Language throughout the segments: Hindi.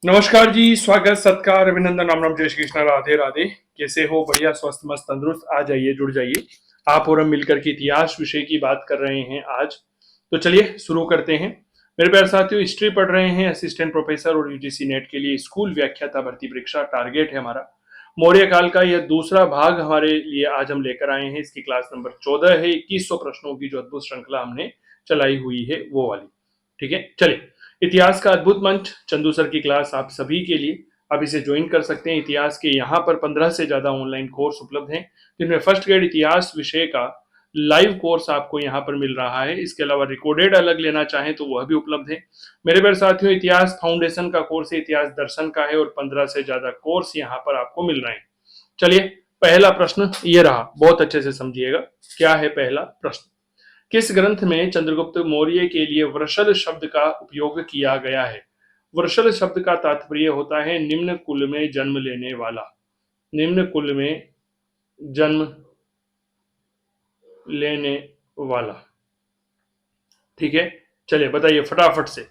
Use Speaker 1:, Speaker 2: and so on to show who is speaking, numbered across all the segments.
Speaker 1: नमस्कार जी, स्वागत, सत्कार, अभिनंदन, राम राम, जय श्री कृष्ण, राधे राधे। कैसे हो? बढ़िया, स्वस्थ, मस्त, तंदुरुस्त। आ जाइए, जुड़ जाइए। आप और हम मिलकर के इतिहास विषय की बात कर रहे हैं आज। तो चलिए शुरू करते हैं। मेरे प्यारे साथियों, हिस्ट्री पढ़ रहे हैं, असिस्टेंट प्रोफेसर और यूजीसी नेट के लिए स्कूल व्याख्याता भर्ती परीक्षा टारगेट है हमारा। मौर्य काल का यह दूसरा भाग हमारे लिए आज हम लेकर आए हैं। इसकी क्लास नंबर 14 है। 2100 प्रश्नों की जो अद्भुत श्रृंखला हमने चलाई हुई है वो वाली। ठीक है, चलिए। इतिहास का अद्भुत मंच, चंदू सर की क्लास आप सभी के लिए। आप इसे ज्वाइन कर सकते हैं। इतिहास के यहाँ पर 15 से ज्यादा ऑनलाइन कोर्स उपलब्ध हैं, जिनमें फर्स्ट ग्रेड इतिहास विषय का लाइव कोर्स आपको यहाँ पर मिल रहा है। इसके अलावा रिकॉर्डेड अलग लेना चाहें तो वह भी उपलब्ध है। मेरे प्यारे साथियों, इतिहास फाउंडेशन का कोर्स है, इतिहास दर्शन का है, और 15 से ज्यादा कोर्स यहाँ पर आपको मिल रहे हैं। चलिए, पहला प्रश्न ये रहा, बहुत अच्छे से समझिएगा। क्या है पहला प्रश्न? किस ग्रंथ में चंद्रगुप्त मौर्य के लिए वृषल शब्द का उपयोग किया गया है? वृषल शब्द का तात्पर्य होता है निम्न कुल में जन्म लेने वाला। निम्न कुल में जन्म लेने वाला। ठीक है, चलिए बताइए फटाफट से।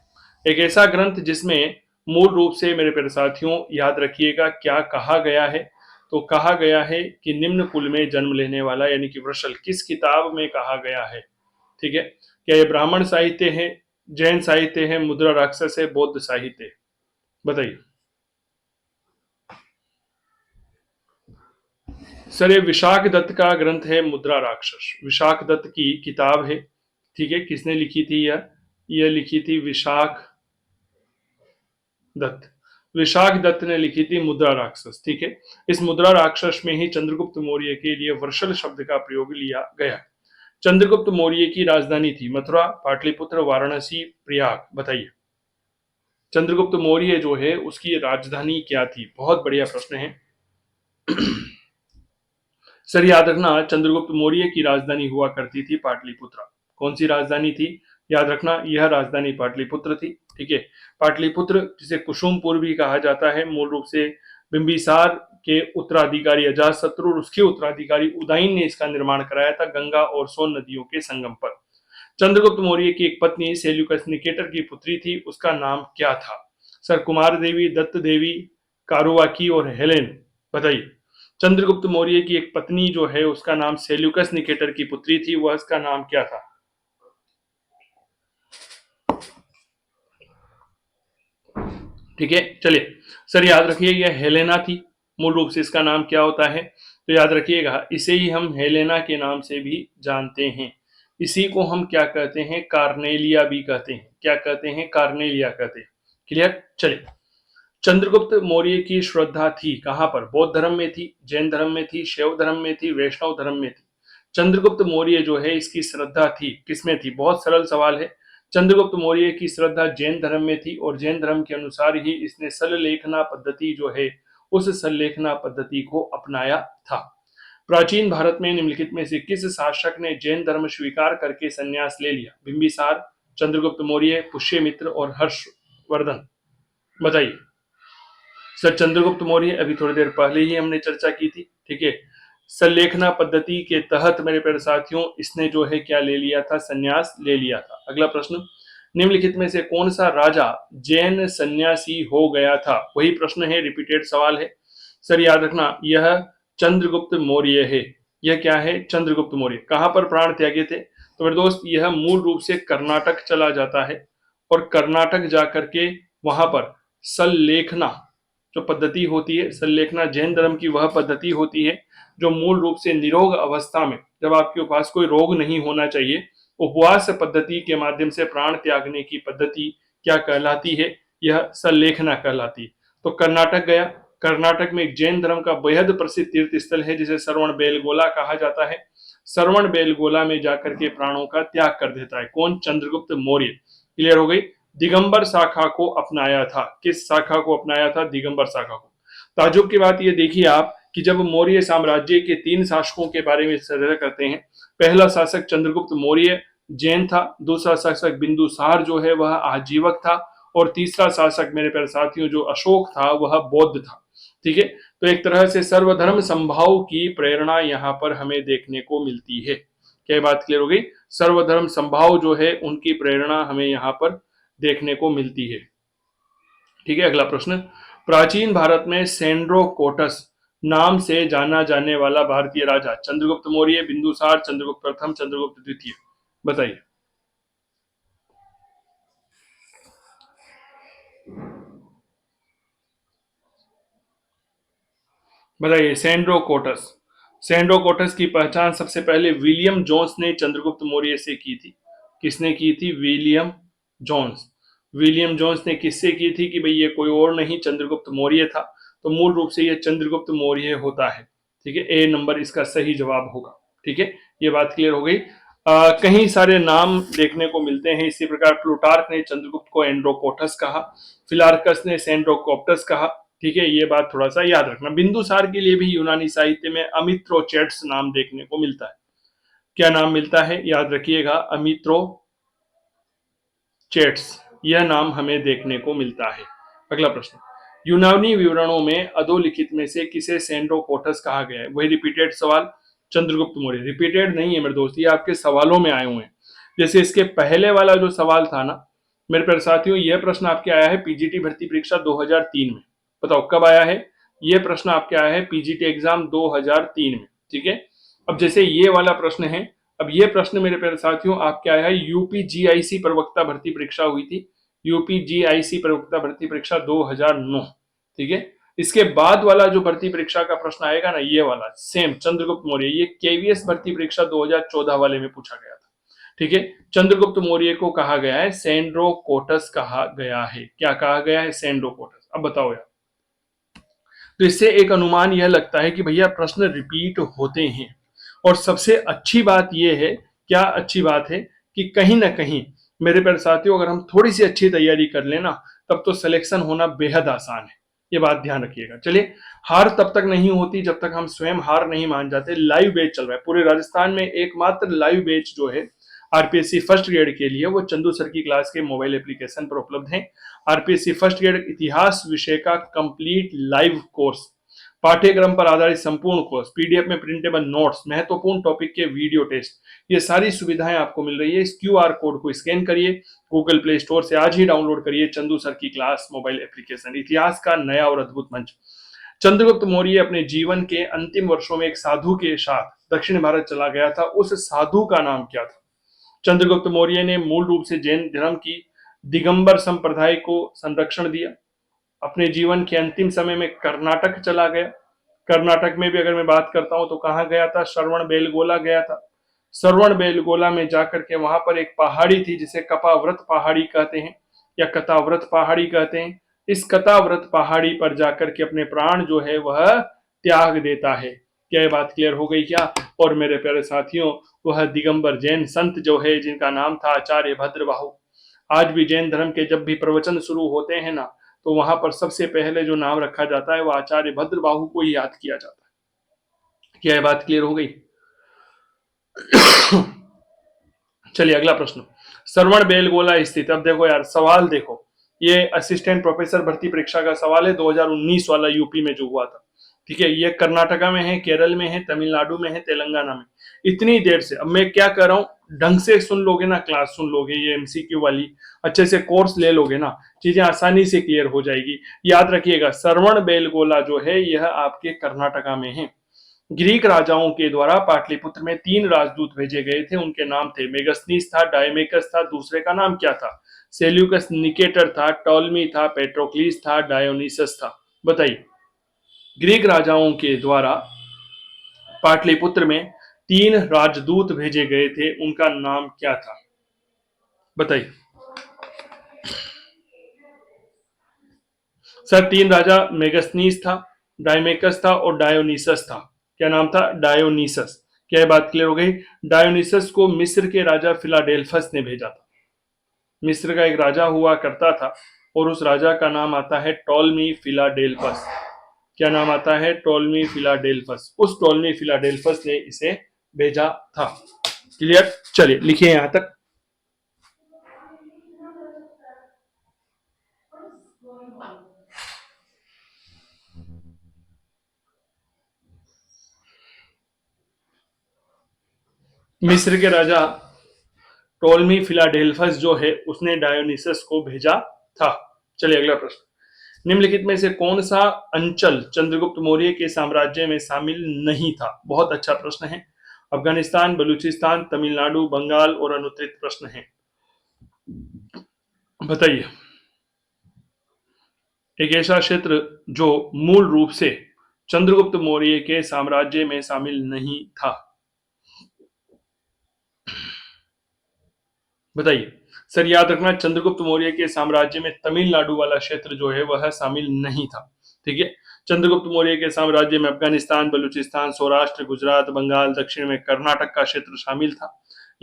Speaker 1: एक ऐसा ग्रंथ जिसमें मूल रूप से, मेरे प्यारे साथियों याद रखिएगा, क्या कहा गया है? तो कहा गया है कि निम्न कुल में जन्म लेने वाला, यानी कि वृषल। किस किताब में कहा गया है? ठीक है, क्या ये ब्राह्मण साहित्य है, जैन साहित्य है, मुद्रा राक्षस है, बौद्ध साहित्य है? बताइए सर। ये विशाख दत्त का ग्रंथ है, मुद्रा राक्षस। विशाख दत्त की किताब है। ठीक है, किसने लिखी थी? यह लिखी थी विशाख दत्त। विशाख दत्त ने लिखी थी मुद्रा राक्षस। ठीक है, इस मुद्रा राक्षस में ही चंद्रगुप्त मौर्य के लिए वर्षल शब्द का प्रयोग लिया गया। चंद्रगुप्त मौर्य की राजधानी थी मथुरा, पाटलिपुत्र, वाराणसी, प्रयाग। बताइए चंद्रगुप्त मौर्य जो है उसकी राजधानी क्या थी? बहुत बढ़िया प्रश्न है सर। याद रखना, चंद्रगुप्त मौर्य की राजधानी हुआ करती थी पाटलिपुत्र। कौन सी राजधानी थी? याद रखना, यह राजधानी पाटलिपुत्र थी। ठीक है, पाटलिपुत्र जिसे कुसुमपुर भी कहा जाता है, मूल रूप से बिंबिसार के उत्तराधिकारी अजातशत्रु और उसके उत्तराधिकारी उदयन ने इसका निर्माण कराया था, गंगा और सोन नदियों के संगम पर। चंद्रगुप्त मौर्य की एक पत्नी सेल्यूकस निकेटर की पुत्री थी, उसका नाम क्या था? सर, कुमार देवी, दत्त देवी, कारुवाकी और हेलेन। बताइए चंद्रगुप्त मौर्य की एक पत्नी जो है उसका नाम सेल्यूकस निकेटर की पुत्री थी, वह उसका नाम क्या था? ठीक है, चलिए सर, याद रखिए यह हेलेना थी। मूल रूप से इसका नाम क्या होता है? तो याद रखिएगा, इसे ही हम हेलेना के नाम से भी जानते हैं। इसी को हम क्या कहते हैं? कार्नेलिया भी कहते हैं। क्या कहते हैं? कार्नेलिया कहते हैं। क्लियर? चलिए, चंद्रगुप्त मौर्य की श्रद्धा थी कहां पर? बौद्ध धर्म में थी, जैन धर्म में थी, शैव धर्म में थी, वैष्णव धर्म में थी? चंद्रगुप्त मौर्य जो है इसकी श्रद्धा थी किसमें थी? बहुत सरल सवाल है। चंद्रगुप्त मौर्य की श्रद्धा जैन धर्म में थी, और जैन धर्म के अनुसार ही इसने सल्लेखना पद्धति जो है उस सल्लेखना पद्धति को अपनाया था। प्राचीन भारत में निम्नलिखित में से किस शासक ने जैन धर्म स्वीकार करके संन्यास ले लिया? बिंबिसार, चंद्रगुप्त मौर्य, पुष्यमित्र और हर्षवर्धन। बताइए सर। चंद्रगुप्त मौर्य, अभी थोड़ी देर पहले ही हमने चर्चा की थी। ठीक है, सल्लेखना पद्धति के तहत मेरे प्यारे साथियों इसने जो है क्या ले लिया था? संन्यास ले लिया था। अगला प्रश्न, निम्नलिखित में से कौन सा राजा जैन सन्यासी हो गया था? वही प्रश्न है, रिपीटेड सवाल है। सर याद रखना, यह चंद्रगुप्त मौर्य है। यह क्या है? चंद्रगुप्त मौर्य। कहां पर प्राण त्यागे थे? तो मेरे दोस्त, यह मूल रूप से कर्नाटक चला जाता है, और कर्नाटक जाकर के वहां पर सल्लेखना जो पद्धति होती है, सल्लेखना जैन धर्म की वह पद्धति होती है जो मूल रूप से निरोग अवस्था में, जब आपके पास कोई रोग नहीं होना चाहिए, उपवास पद्धति के माध्यम से प्राण त्यागने की पद्धति क्या कहलाती है? यह सल्लेखना कहलाती है। तो कर्नाटक गया। कर्नाटक में एक जैन धर्म का बेहद प्रसिद्ध तीर्थ स्थल है जिसे श्रवण बेलगोला कहा जाता है। श्रवण बेलगोला में जाकर के प्राणों का त्याग कर देता है। कौन? चंद्रगुप्त मौर्य। क्लियर हो गई? दिगंबर शाखा को अपनाया था। किस शाखा को अपनाया था? दिगंबर शाखा को। ताजुब की बात यह देखिए आप कि जब मौर्य साम्राज्य के 3 शासकों के बारे में चर्चा करते हैं, पहला शासक चंद्रगुप्त मौर्य जैन था, दूसरा शासक बिंदुसार जो है वह आजीवक था, और तीसरा शासक मेरे प्यारे साथियों जो अशोक था वह बौद्ध था। ठीक है, तो एक तरह से सर्वधर्म संभाव की प्रेरणा यहाँ पर हमें देखने को मिलती है। क्या बात क्लियर हो गई? सर्वधर्म संभाव जो है उनकी प्रेरणा हमें यहाँ पर देखने को मिलती है। ठीक है, अगला प्रश्न, प्राचीन भारत में सेंड्रोकोटस नाम से जाना जाने वाला भारतीय राजा चंद्रगुप्त मौर्य, बिंदुसार, चंद्रगुप्त प्रथम, चंद्रगुप्त द्वितीय, बताइए। बताइए सेंड्रोकोटस। सेंड्रोकोटस की पहचान सबसे पहले विलियम जोन्स ने चंद्रगुप्त मौर्य से की थी। किसने की थी? William Jones. विलियम जोन्स ने किससे की थी कि भाई ये कोई और नहीं चंद्रगुप्त मौर्य था। तो मूल रूप से ये चंद्रगुप्त मौर्य होता है। ठीक है, ए नंबर इसका सही जवाब होगा। ठीक है, ये बात क्लियर हो गई। कहीं सारे नाम देखने को मिलते हैं इसी प्रकार। प्लूटार्क ने चंद्रगुप्त को एंड्रोकोटस कहा, फिलार्कस ने सेंड्रोकोप्टस कहा। ठीक है, ये बात थोड़ा सा याद रखना। बिंदुसार के लिए भी यूनानी साहित्य में अमित्रोचेट्स नाम देखने को मिलता है। क्या नाम मिलता है? याद रखिएगा, अमित्रोचेट्स, यह नाम हमें देखने को मिलता है। अगला प्रश्न, यूनानी विवरणों में अधोलिखित में से किसे सेंड्रोकोटस कहा गया है? वही रिपीटेड सवाल, चंद्रगुप्त मौर्य। रिपीटेड नहीं है मेरे दोस्त, ये आपके सवालों में आए हुए हैं। जैसे इसके पहले वाला जो सवाल था ना मेरे प्यारे साथियों, यह प्रश्न आपके आया है पीजीटी भर्ती परीक्षा 2003 में। बताओ कब आया है? यह प्रश्न आपके आया है पीजीटी एग्जाम 2003 में। ठीक है, अब जैसे ये वाला प्रश्न है, अब ये प्रश्न मेरे प्यारे साथियों आपके आया है यूपीजीआईसी प्रवक्ता भर्ती परीक्षा हुई थी, यूपीजीआईसी प्रवक्ता भर्ती परीक्षा 2009। ठीक है, इसके बाद वाला जो भर्ती परीक्षा का प्रश्न आएगा ना, ये वाला सेम चंद्रगुप्त मौर्य, ये केवीएस भर्ती परीक्षा 2014 वाले में पूछा गया था। ठीक है, चंद्रगुप्त मौर्य को कहा गया है सेंड्रोकोटस कहा गया है। क्या कहा गया है? सेंड्रोकोटस। अब बताओ यार, तो इससे एक अनुमान यह लगता है कि भैया प्रश्न रिपीट होते हैं। और सबसे अच्छी बात यह है, क्या अच्छी बात है, कि कहीं ना कहीं मेरे प्यारे साथियों अगर हम थोड़ी सी अच्छी तैयारी कर लेना तब तो सिलेक्शन होना बेहद आसान है। ये बात ध्यान रखिएगा। चलिए, हार तब तक नहीं होती जब तक हम स्वयं हार नहीं मान जाते। लाइव बैच चल रहा है पूरे राजस्थान में, एकमात्र लाइव बैच जो है आरपीएससी फर्स्ट ग्रेड के लिए वो चंदू सर की क्लास के मोबाइल एप्लीकेशन पर उपलब्ध है। आरपीएससी फर्स्ट ग्रेड इतिहास विषय का कंप्लीट लाइव कोर्स, पाठ्यक्रम पर आधारित संपूर्ण कोर्स, पीडीएफ में प्रिंटेबल नोट्स, महत्वपूर्ण टॉपिक के वीडियो टेस्ट, ये सारी सुविधाएं आपको मिल रही है। इस क्यूआर कोड को स्कैन करिए, गूगल प्ले स्टोर से आज ही डाउनलोड करिए चंदू सर की क्लास मोबाइल एप्लीकेशन। इतिहास का नया और अद्भुत मंच। चंद्रगुप्त मौर्य अपने जीवन के अंतिम वर्षों में एक साधु के साथ दक्षिण भारत चला गया था। उस साधु का नाम क्या था? चंद्रगुप्त मौर्य ने मूल रूप से जैन धर्म की दिगंबर संप्रदाय को संरक्षण दिया। अपने जीवन के अंतिम समय में कर्नाटक चला गया। कर्नाटक में भी अगर मैं बात करता हूं तो कहां गया था? श्रवण बेलगोला गया था। श्रवण बेलगोला में जाकर के वहां पर एक पहाड़ी थी जिसे कपाव्रत पहाड़ी कहते हैं या कताव्रत पहाड़ी कहते हैं। इस कताव्रत पहाड़ी पर जाकर के अपने प्राण जो है वह त्याग देता है। क्या ये बात क्लियर हो गई क्या? और मेरे प्यारे साथियों, वह दिगंबर जैन संत जो है जिनका नाम था आचार्य भद्रबाहु। आज भी जैन धर्म के जब भी प्रवचन शुरू होते हैं ना, तो वहां पर सबसे पहले जो नाम रखा जाता है वह आचार्य भद्रबाहु को ही याद किया जाता है। क्या ये बात क्लियर हो गई? चलिए अगला प्रश्न, श्रवण बेलगोला स्थित, अब देखो यार सवाल देखो, ये असिस्टेंट प्रोफेसर भर्ती परीक्षा का सवाल है 2019 वाला, यूपी में जो हुआ था। ठीक है, ये कर्नाटका में है, केरल में है, तमिलनाडु में है, तेलंगाना में। इतनी देर से अब मैं क्या कर रहा हूं, ढंग से सुन लोगे ना, क्लास सुन लोगे ये एमसीक्यू वाली, अच्छे से कोर्स ले लोगे ना, चीजें आसानी से क्लियर हो जाएगी। याद रखिएगा, श्रवण बेलगोला जो है यह आपके कर्नाटका में है। ग्रीक राजाओं के द्वारा पाटलिपुत्र में 3 राजदूत भेजे गए थे। उनके नाम थे मेगस्थनीस था, डायमेकस था, दूसरे का नाम क्या था? सेल्यूकस निकेटर था, टॉलमी था, पेट्रोक्लीस था, डायोनिसस था। बताइए, ग्रीक राजाओं के द्वारा पाटलिपुत्र में 3 राजदूत भेजे गए थे, उनका नाम क्या था? बताइए सर। 3 राजा मेगस्थनीस था, डायमेकस था और डायोनिसस था। क्या नाम था? डायोनिसस। क्या ये बात क्लियर हो गई? डायोनिसस को मिस्र के राजा फिलाडेल्फस ने भेजा था। मिस्र का एक राजा हुआ करता था और उस राजा का नाम आता है टॉलमी फिलाडेल्फस। क्या नाम आता है? Ptolemy Philadelphus. उस टॉलमी फिलाडेल्फस ने इसे भेजा था। क्लियर? चलिए लिखिए यहां तक। मिस्र के राजा टोलमी फिलाडेल्फस जो है उसने डायोनिसस को भेजा था। चलिए अगला प्रश्न, निम्नलिखित में से कौन सा अंचल चंद्रगुप्त मौर्य के साम्राज्य में शामिल नहीं था? बहुत अच्छा प्रश्न है। अफगानिस्तान, बलूचिस्तान, तमिलनाडु, बंगाल और अनुत्तरित प्रश्न है। बताइए। एक ऐसा क्षेत्र जो मूल रूप से चंद्रगुप्त मौर्य के साम्राज्य में शामिल नहीं था। बताइए। सर याद रखना, चंद्रगुप्त मौर्य के साम्राज्य में तमिलनाडु वाला क्षेत्र जो है वह शामिल नहीं था। ठीक है। चंद्रगुप्त मौर्य के साम्राज्य में अफगानिस्तान, बलूचिस्तान, सौराष्ट्र, गुजरात, बंगाल, दक्षिण में कर्नाटक का क्षेत्र शामिल था,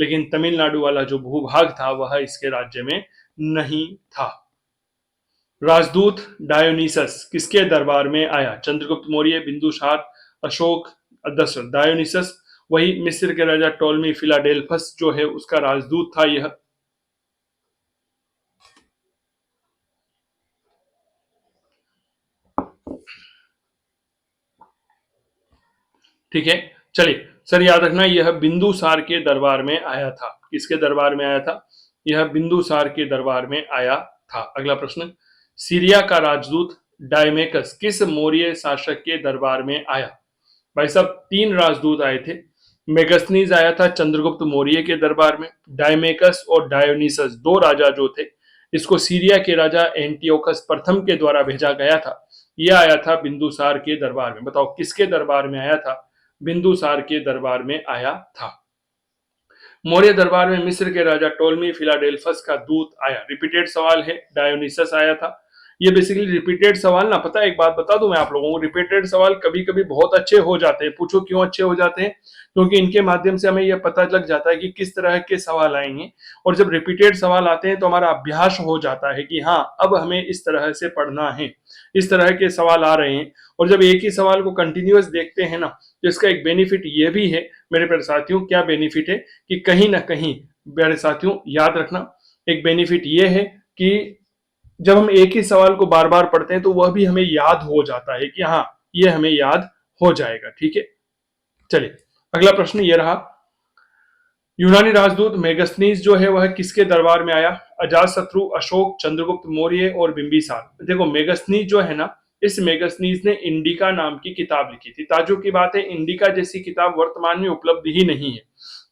Speaker 1: लेकिन तमिलनाडु वाला जो भूभाग था वह इसके राज्य में नहीं था। राजदूत डायोनिसस किसके दरबार में आया? चंद्रगुप्त मौर्य, बिंदुसार, अशोक, दशरथ। डायोनिसस वही मिस्र के राजा टोलमी फिलाडेल्फस जो है उसका राजदूत था यह। ठीक है। चलिए सर याद रखना, यह बिंदुसार के दरबार में आया था। किसके दरबार में आया था? यह बिंदुसार के दरबार में आया था। अगला प्रश्न, सीरिया का राजदूत डायमेकस किस मौर्य शासक के दरबार में आया? भाई साहब 3 राजदूत आए थे। मेगस्थनीज आया था चंद्रगुप्त मौर्य के दरबार में। डायमेकस और डायोनिसस 2 राजा जो थे, इसको सीरिया के राजा एंटियोकस प्रथम के द्वारा भेजा गया था। यह आया था बिंदुसार के दरबार में। बताओ किसके दरबार में आया था? बिंदुसार के दरबार में आया था। मौर्य दरबार में मिस्र के राजा टोलमी फिलाडेल्फस का दूत आया। रिपीटेड सवाल है, डायोनिसस आया था। ये बेसिकली रिपीटेड सवाल ना, पता है एक बात बता दूं मैं आप लोगों को, रिपीटेड सवाल कभी कभी बहुत अच्छे हो जाते हैं। पूछो क्यों अच्छे हो जाते हैं? क्योंकि इनके माध्यम से हमें यह पता लग जाता है कि किस तरह के सवाल आएंगे, और जब रिपीटेड सवाल आते हैं तो हमारा अभ्यास हो जाता है कि हाँ अब हमें इस तरह से पढ़ना है, इस तरह के सवाल आ रहे हैं। और जब एक ही सवाल को कंटिन्यूअस देखते हैं ना, तो इसका एक बेनिफिट ये भी है मेरे प्यारे साथियों। क्या बेनिफिट है? कि कहीं ना कहीं प्यारे साथियों याद रखना, एक बेनिफिट ये है कि जब हम एक ही सवाल को बार बार पढ़ते हैं तो वह भी हमें याद हो जाता है कि हाँ ये हमें याद हो जाएगा। ठीक है। चलिए अगला प्रश्न ये रहा, यूनानी राजदूत मेगस्थनीज जो है वह किसके दरबार में आया? अजातशत्रु, अशोक, चंद्रगुप्त मौर्य और बिंबिसार। देखो मेगस्थनीज जो है ना, इस मेगस्थनीज ने इंडिका नाम की किताब लिखी थी। ताज्जुब की बात है, इंडिका जैसी किताब वर्तमान में उपलब्ध ही नहीं है,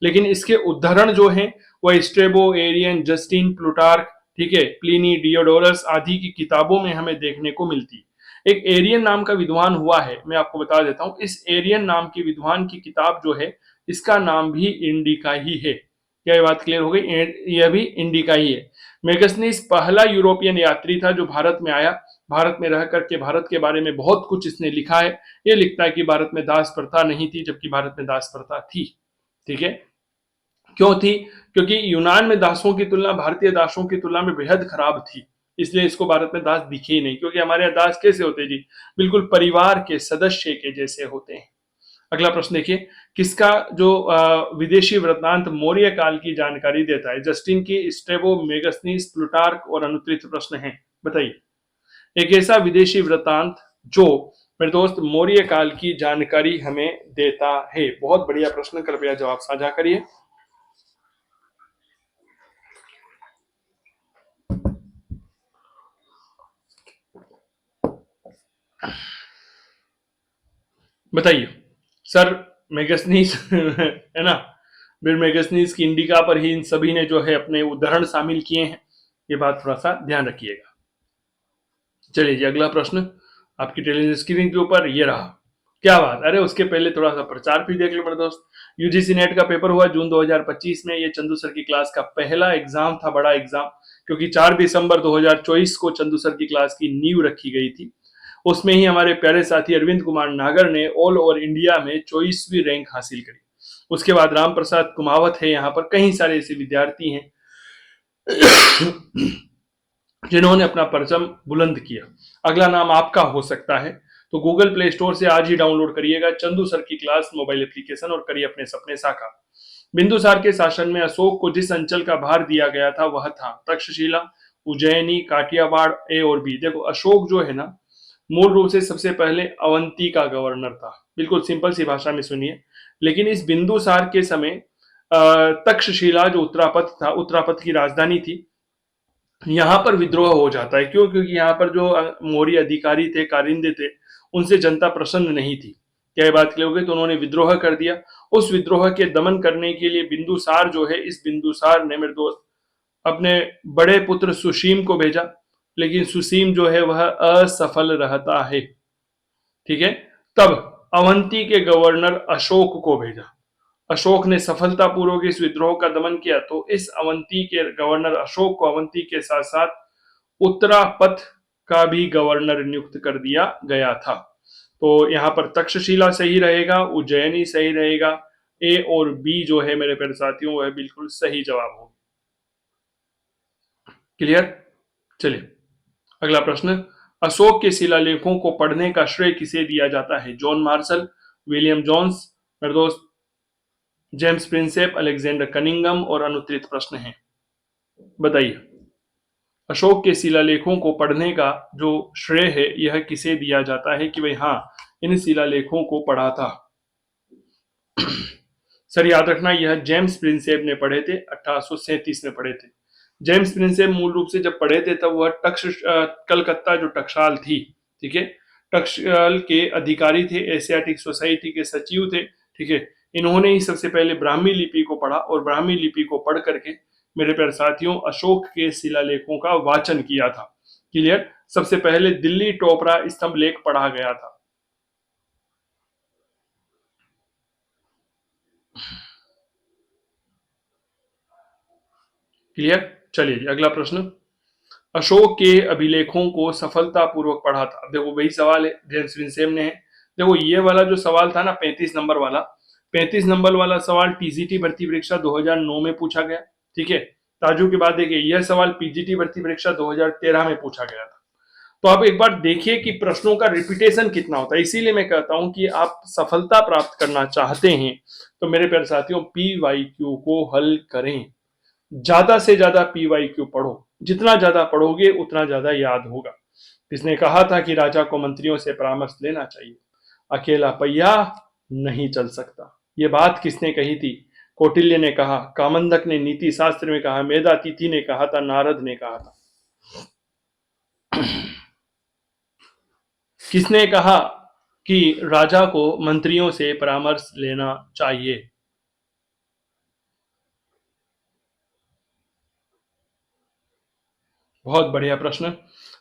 Speaker 1: लेकिन इसके उद्धरण जो है वह स्ट्रेबो, एरियन, जस्टिन, प्लूटार्क, ठीक है, प्लिनी, डियोडोरस आदि की किताबों में हमें देखने को मिलती है। एक एरियन नाम का विद्वान हुआ है, मैं आपको बता देता हूं। इस एरियन नाम की विद्वान की किताब जो है इसका नाम भी इंडिका ही है। क्या ये बात क्लियर हो गई? यह भी इंडिका ही है। मेगस्थनीज पहला यूरोपियन यात्री था जो भारत में आया। भारत में रह करके भारत के बारे में बहुत कुछ इसने लिखा है। ये लिखता है कि भारत में दास प्रथा नहीं थी, जबकि भारत में दास प्रथा थी। ठीक है। क्यों थी? क्योंकि यूनान में दासों की तुलना भारतीय दासों की तुलना में बेहद खराब थी, इसलिए इसको भारत में दास दिखे ही नहीं। क्योंकि हमारे यहाँ दास कैसे होते जी? बिल्कुल परिवार के सदस्य के जैसे होते हैं। अगला प्रश्न देखिए, किसका जो विदेशी वृत्तांत मौर्य काल की जानकारी देता है? जस्टिन की, स्ट्रेबो, मेगस्थनीज, प्लूटार्क और अनुत्तरित प्रश्न है। बताइए एक ऐसा विदेशी वृत्तांत जो मेरे दोस्त मौर्य काल की जानकारी हमें देता है। बहुत बढ़िया प्रश्न, कृपया जवाब साझा करिए। बताइए सर। मेगस्थनीज है ना, फिर मेगस्थनीज की इंडिका पर ही इन सभी ने जो है अपने उदाहरण शामिल किए हैं। ये बात थोड़ा सा ध्यान रखिएगा। चलिए जी अगला प्रश्न आपकी टेलीविजन स्क्रीन के ऊपर ये रहा। क्या बात, अरे उसके पहले थोड़ा सा प्रचार भी देख लो मेरे दोस्त। यूजीसी नेट का पेपर हुआ जून 2025 में। ये चंदू सर की क्लास का पहला एग्जाम था, बड़ा एग्जाम, क्योंकि 4 दिसंबर 2024 को चंदू सर की क्लास की नींव रखी गई थी। उसमें ही हमारे प्यारे साथी अरविंद कुमार नागर ने ऑल ओवर इंडिया में 24वीं रैंक हासिल करी। उसके बाद राम प्रसाद कुमावत है, यहाँ पर कई सारे ऐसे विद्यार्थी हैं जिन्होंने अपना परचम बुलंद किया। अगला नाम आपका हो सकता है, तो गूगल प्ले स्टोर से आज ही डाउनलोड करिएगा चंदू सर की क्लास मोबाइल एप्लीकेशन और करिए अपने सपने साकार। बिंदुसार के शासन में अशोक को जिस अंचल का भार दिया गया था वह था तक्षशिला, उज्जैनी, काठियावाड़, ए और बी। देखो अशोक जो है ना, मूल रूप से सबसे पहले अवंती का गवर्नर था। बिल्कुल सिंपल सी भाषा में सुनिए। लेकिन इस बिंदुसार के समय तक्षशिला जो उत्तरापथ था, उत्तरापथ की राजधानी थी, यहाँ पर विद्रोह हो जाता है। क्यों? क्योंकि यहाँ पर जो मौर्य अधिकारी थे, कारिंदे थे, उनसे जनता प्रसन्न नहीं थी। क्या ये बात क्लियर हो गई? तो उन्होंने विद्रोह कर दिया। उस विद्रोह के दमन करने के लिए बिंदुसार जो है, इस बिंदुसार ने मेरे दोस्त अपने बड़े पुत्र सुशीम को भेजा, लेकिन सुसीम जो है वह असफल रहता है। ठीक है। तब अवंती के गवर्नर अशोक को भेजा। अशोक ने सफलतापूर्वक इस विद्रोह का दमन किया। तो इस अवंती के गवर्नर अशोक को अवंती के साथ साथ उत्तरापथ का भी गवर्नर नियुक्त कर दिया गया था। तो यहां पर तक्षशिला सही रहेगा, उज्जैनी सही रहेगा। ए और बी जो है मेरे प्यारे साथियों वह बिल्कुल सही जवाब होंगे। क्लियर? चलिए अगला प्रश्न। अशोक के शिलालेखों को पढ़ने का श्रेय किसे दिया जाता है? जॉन मार्शल, विलियम जोन्स, मेरे दोस्त जेम्स प्रिंसेप, अलेक्जेंडर कनिंगम और अनुत्तरित प्रश्न है। बताइए अशोक के शिलालेखों को पढ़ने का जो श्रेय है यह किसे दिया जाता है कि भाई हाँ इन शिलालेखों को पढ़ा था? सर याद रखना यह जेम्स प्रिंसेप ने पढ़े थे, 1837 में पढ़े थे। जेम्स प्रिंसेप मूल रूप से जब पढ़े थे तब वह कलकत्ता जो टकसाल थी, ठीक है, टकसाल के अधिकारी थे, एशियाटिक सोसाइटी के सचिव थे। ठीक है, इन्होंने ही सबसे पहले ब्राह्मी लिपि को पढ़ा और ब्राह्मी लिपि को पढ़ करके मेरे प्यारे साथियों अशोक के शिलालेखों का वाचन किया था। क्लियर? सबसे पहले दिल्ली टोपरा स्तंभ लेख पढ़ा गया था। क्लियर? चलिए अगला प्रश्न। अशोक के अभिलेखों को सफलतापूर्वक पढ़ा था। अब देखो वही सवाल है, जेम्स विंसेम ने है। देखो ये वाला जो सवाल था ना 35 नंबर वाला, 35 नंबर वाला सवाल टीजीटी भर्ती परीक्षा 2009 में पूछा गया। ठीक है, ताजू की बात देखिए यह सवाल पीजीटी भर्ती परीक्षा 2013 में पूछा गया था। तो आप एक बार देखिए कि प्रश्नों का रिपीटेशन कितना होता है। इसीलिए मैं कहता हूं कि आप सफलता प्राप्त करना चाहते हैं तो मेरे प्यारे साथियों पीवाईक्यू को हल करें। ज्यादा से ज्यादा पीवाईक्यू पढ़ो, जितना ज्यादा पढ़ोगे उतना ज्यादा याद होगा। किसने कहा था कि राजा को मंत्रियों से परामर्श लेना चाहिए? अकेला पहिया नहीं चल सकता। ये बात किसने कही थी? कौटिल्य ने कहा, कामंदक ने नीति शास्त्र में कहा, मेधातिथि ने कहा था, नारद ने कहा था। किसने कहा कि राजा को मंत्रियों से परामर्श लेना चाहिए? बहुत बढ़िया प्रश्न।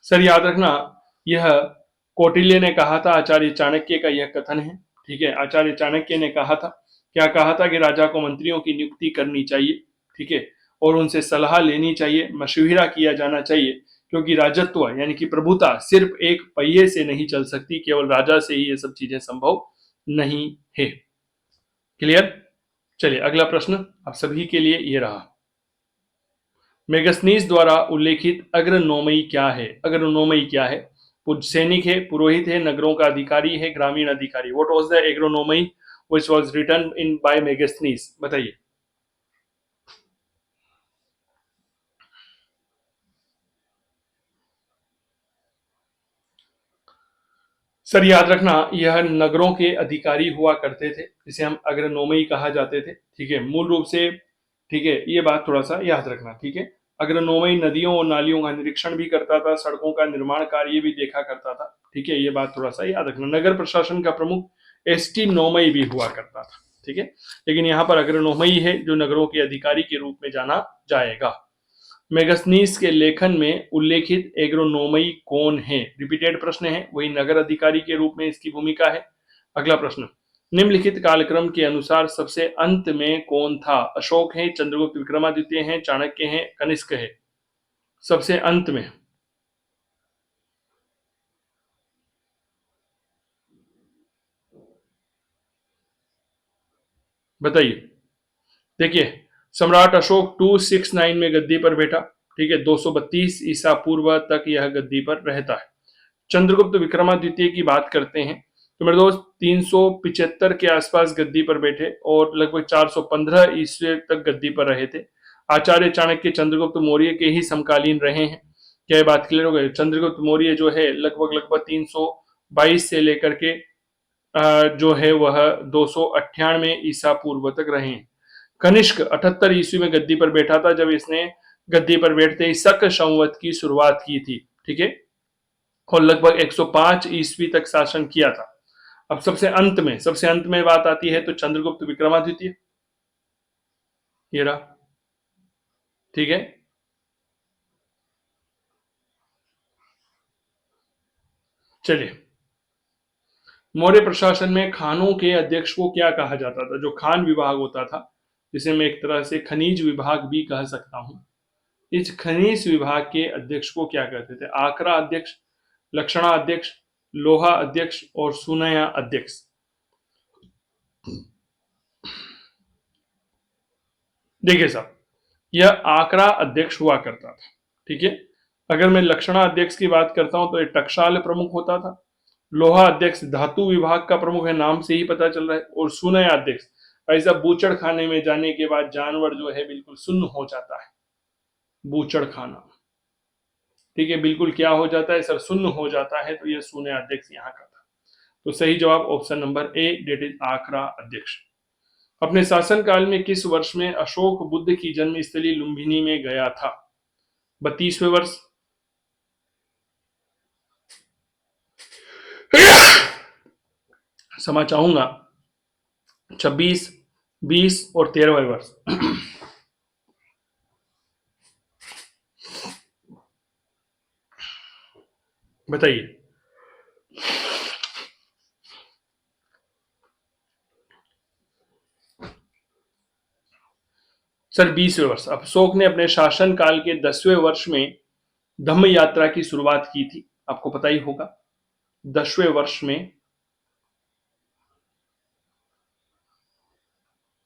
Speaker 1: सर याद रखना यह कौटिल्य ने कहा था, आचार्य चाणक्य का यह कथन है। ठीक है, आचार्य चाणक्य ने कहा था, क्या कहा था कि राजा को मंत्रियों की नियुक्ति करनी चाहिए। ठीक है, और उनसे सलाह लेनी चाहिए, मशविरा किया जाना चाहिए, क्योंकि राजत्व यानी कि प्रभुता सिर्फ एक पहिए से नहीं चल सकती, केवल राजा से ही ये सब चीजें संभव नहीं है। क्लियर? चलिए अगला प्रश्न आप सभी के लिए ये रहा। मेगस्थनीज द्वारा उल्लेखित अग्रनोमई क्या है? अग्रनोमई क्या है? सैनिक है, पुरोहित है, नगरों का अधिकारी है, ग्रामीण अधिकारी। What was the agronomy which was written in by Megasthenes? बताइए। सर याद रखना यह नगरों के अधिकारी हुआ करते थे, जिसे हम अग्रनोमई कहा जाते थे। ठीक है, मूल रूप से ठीक है, ये बात थोड़ा सा याद रखना। ठीक है, अग्रनोमई नदियों और नालियों का निरीक्षण भी करता था, सड़कों का निर्माण कार्य भी देखा करता था। ठीक है, ये बात थोड़ा सा याद रखना। नगर प्रशासन का प्रमुख एसटी नोमई भी हुआ करता था। ठीक है, लेकिन यहाँ पर अग्रनोमई है जो नगरों के अधिकारी के रूप में जाना जाएगा। मेगस्थनीज के लेखन में उल्लेखित एग्रोनोमई कौन है? रिपीटेड प्रश्न है, वही नगर अधिकारी के रूप में इसकी भूमिका है। अगला प्रश्न, निम्नलिखित कालक्रम के अनुसार सबसे अंत में कौन था? अशोक है, चंद्रगुप्त विक्रमादित्य है, चाणक्य है, कनिष्क है? सबसे अंत में बताइए। देखिए सम्राट अशोक 269 में गद्दी पर बैठा। ठीक है, 232 ईसा पूर्व तक यह गद्दी पर रहता है। चंद्रगुप्त विक्रमादित्य की बात करते हैं तो मेरे दोस्त 375 के आसपास गद्दी पर बैठे और लगभग 415 ईस्वी तक गद्दी पर रहे थे। आचार्य चाणक्य चंद्रगुप्त मौर्य के ही समकालीन रहे हैं। क्या ये बात क्लियर हो गई? चंद्रगुप्त मौर्य जो है लगभग लगभग 322 से लेकर के जो है वह 298 ईसा पूर्व तक रहे हैं। कनिष्क 78 ईस्वी में गद्दी पर बैठा था जब इसने गद्दी पर बैठते ही शक संवत की शुरुआत की थी, ठीक है, और लगभग 105 ईस्वी तक शासन किया था। अब सबसे अंत में बात आती है तो चंद्रगुप्त विक्रमादित्य, ये रहा, ठीक है। चलिए, मौर्य प्रशासन में खानों के अध्यक्ष को क्या कहा जाता था? जो खान विभाग होता था, जिसे मैं एक तरह से खनिज विभाग भी कह सकता हूं, इस खनिज विभाग के अध्यक्ष को क्या कहते थे? आकरा अध्यक्ष, लक्षणा अध्यक्ष, लोहा अध्यक्ष और सुनया अध्यक्ष। देखिए साहब, यह आकरा अध्यक्ष हुआ करता था, ठीक है। अगर मैं लक्षणा अध्यक्ष की बात करता हूं तो ये टकसाल प्रमुख होता था। लोहा अध्यक्ष धातु विभाग का प्रमुख है, नाम से ही पता चल रहा है। और सुनय अध्यक्ष, ऐसा बूचड़ खाने में जाने के बाद जानवर जो है बिल्कुल सुन्न हो जाता है, बूचड़ खाना, ठीक है, बिल्कुल क्या हो जाता है सर? सुन्न हो जाता है, तो यह सुनय अध्यक्ष यहाँ का था। तो सही जवाब option number A, that is आकरा अध्यक्ष। अपने शासनकाल में किस वर्ष में अशोक बुद्ध की जन्मस्थली लुम्बिनी में गया था? 32वें वर्ष, क्षमा चाहूंगा, 26, 20 और 13वें वर्ष। बताइए। सर 20वें वर्ष। अशोक ने अपने शासन काल के 10वें वर्ष में धम्म यात्रा की शुरुआत की थी, आपको पता ही होगा। 10वें वर्ष में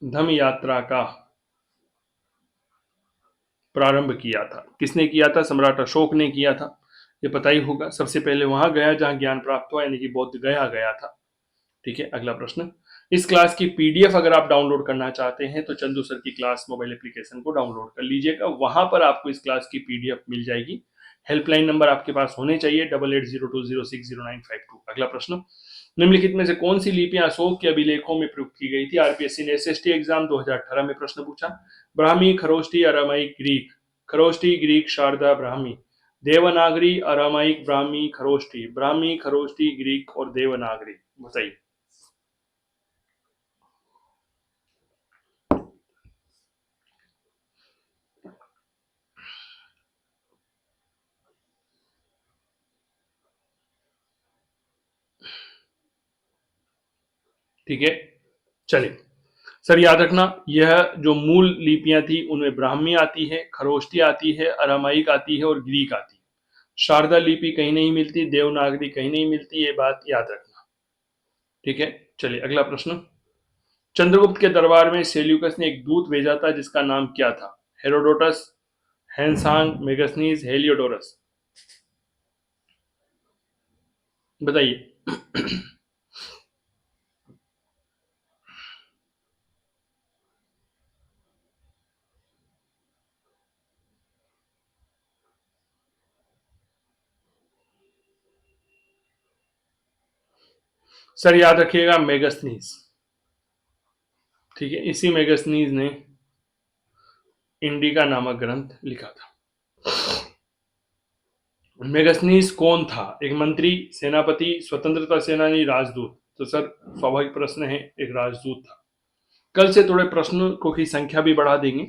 Speaker 1: धम्म यात्रा का प्रारंभ किया था। किसने किया था? सम्राट अशोक ने किया था, ये पता ही होगा। सबसे पहले वहां गया जहां ज्ञान प्राप्त हुआ, यानी कि बौद्ध गया गया था, ठीक है। अगला प्रश्न, इस क्लास की पीडीएफ अगर आप डाउनलोड करना चाहते हैं तो चंदू सर की क्लास मोबाइल एप्लीकेशन को डाउनलोड कर लीजिएगा, वहां पर आपको इस क्लास की पीडीएफ मिल जाएगी। हेल्पलाइन नंबर आपके पास होने चाहिए 8802060952। अगला प्रश्न, निम्नलिखित में से कौन सी लिपियां अशोक के अभिलेखों में प्रयुक्त की गई थी? आरपीएससी ने एसएसटी एग्जाम 2018 में प्रश्न पूछा। Brahmi, Kharosthi, Aramaic, Greek. Kharosthi, Greek, Sharada, Brahmi. Devanagari, Aramaic, Brahmi, Kharosthi. Brahmi, Kharosthi, Greek और देवनागरी, बताइए। ठीक है, चलिए सर, याद रखना, यह जो मूल लिपियां थी उनमें ब्राह्मी आती है, खरोष्टी आती है, अरामाइक आती है और ग्रीक आती है। शारदा लिपि कहीं नहीं मिलती, देवनागरी कहीं नहीं मिलती, ये बात याद रखना, ठीक है। चलिए अगला प्रश्न, चंद्रगुप्त के दरबार में सेल्यूकस ने एक दूत भेजा था जिसका नाम क्या था? हेरोडोटस, हैंसांग, मेगस्थनीज, हेलियोडोरस, बताइए। सर याद रखिएगा, मेगस्थनीज, ठीक है। इसी मेगस्थनीज ने इंडिका नामक ग्रंथ लिखा था। मेगस्थनीज कौन था? एक मंत्री, सेनापति, स्वतंत्रता सेनानी, राजदूत? तो सर स्वाभाविक प्रश्न है, एक राजदूत था। कल से थोड़े प्रश्नों की संख्या भी बढ़ा देंगे,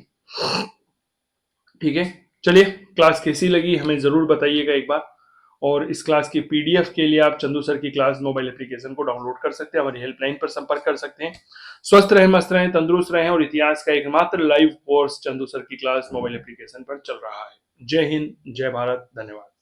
Speaker 1: ठीक है। चलिए, क्लास कैसी लगी हमें जरूर बताइएगा एक बार। और इस क्लास की पीडीएफ के लिए आप चंदू सर की क्लास मोबाइल एप्लीकेशन को डाउनलोड कर सकते हैं, हमारी हेल्पलाइन पर संपर्क कर सकते हैं। स्वस्थ रहें, मस्त रहें, तंदुरुस्त रहें। और इतिहास का एकमात्र लाइव कोर्स चंदू सर की क्लास मोबाइल एप्लीकेशन पर चल रहा है। जय हिंद, जय भारत, धन्यवाद।